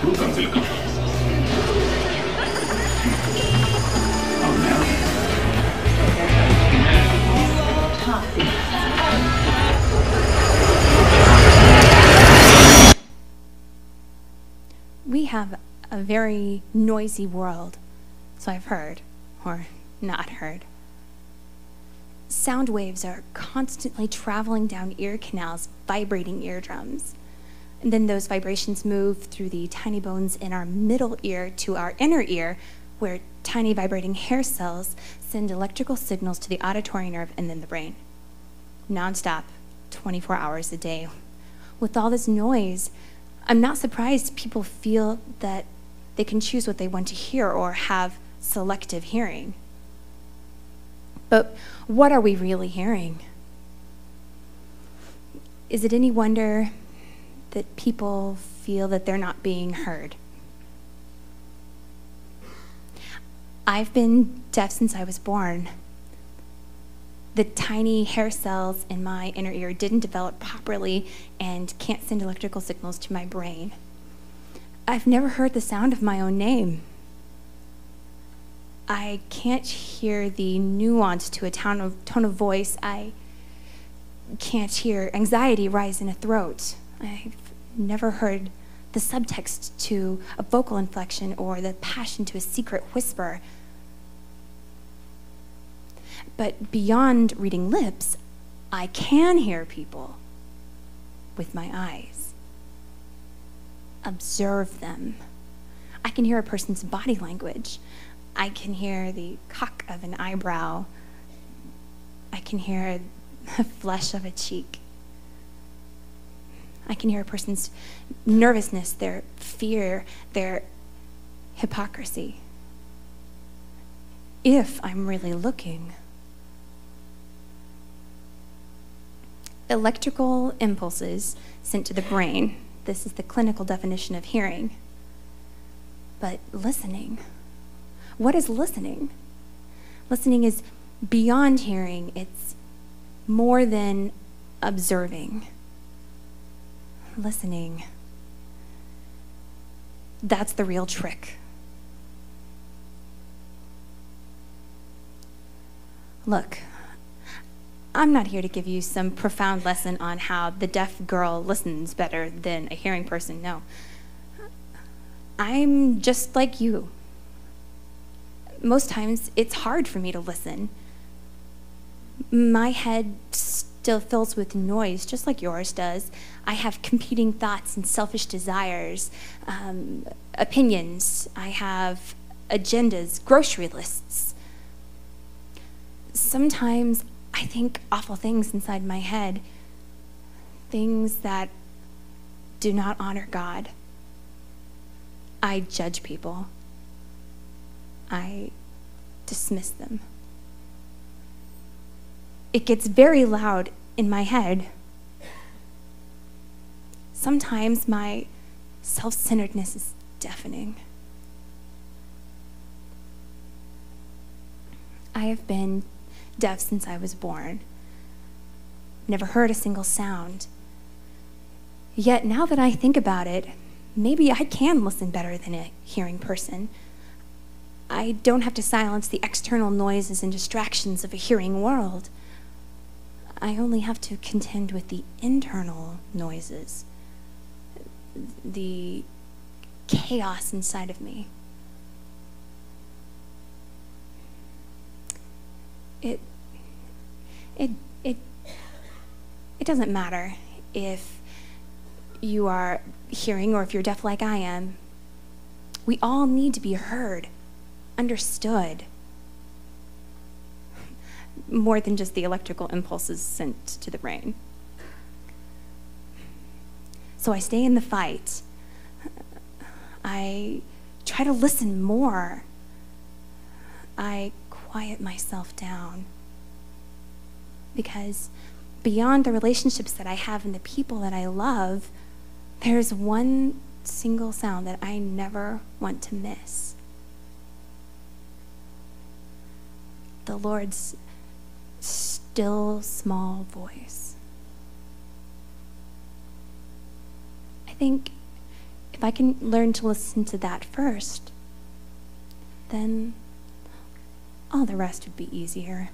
disfrutan del campo. Oh no. We have a very noisy world, so I've heard, or not heard. Sound waves are constantly traveling down ear canals, vibrating eardrums. And then those vibrations move through the tiny bones in our middle ear to our inner ear, where tiny vibrating hair cells send electrical signals to the auditory nerve and then the brain. Nonstop, 24 hours a day. With all this noise, I'm not surprised people feel that they can choose what they want to hear or have selective hearing. But what are we really hearing? Is it any wonder that people feel that they're not being heard? I've been deaf since I was born. The tiny hair cells in my inner ear didn't develop properly and can't send electrical signals to my brain. I've never heard the sound of my own name. I can't hear the nuance to a tone of voice. I can't hear anxiety rise in a throat. I've never heard the subtext to a vocal inflection or the passion to a secret whisper. But beyond reading lips, I can hear people with my eyes. Observe them. I can hear a person's body language. I can hear the cock of an eyebrow. I can hear the flesh of a cheek. I can hear a person's nervousness, their fear, their hypocrisy. If I'm really looking. Electrical impulses sent to the brain. This is the clinical definition of hearing. But listening. What is listening? Listening is beyond hearing. It's more than observing. Listening. That's the real trick. Look, I'm not here to give you some profound lesson on how the deaf girl listens better than a hearing person. No. I'm just like you. Most times, it's hard for me to listen. My head still fills with noise, just like yours does. I have competing thoughts and selfish desires, opinions. I have agendas, grocery lists. Sometimes I think awful things inside my head, things that do not honor God. I judge people. I dismiss them. It gets very loud in my head. Sometimes my self-centeredness is deafening. I have been deaf since I was born. Never heard a single sound. Yet now that I think about it, maybe I can listen better than a hearing person. I don't have to silence the external noises and distractions of a hearing world. I only have to contend with the internal noises, the chaos inside of me. It doesn't matter if you are hearing or if you're deaf like I am. We all need to be heard, understood, more than just the electrical impulses sent to the brain. So I stay in the fight. I try to listen more. I quiet myself down. Because beyond the relationships that I have and the people that I love, there's one single sound that I never want to miss. The Lord's still, small voice. I think If I can learn to listen to that first, then all the rest would be easier.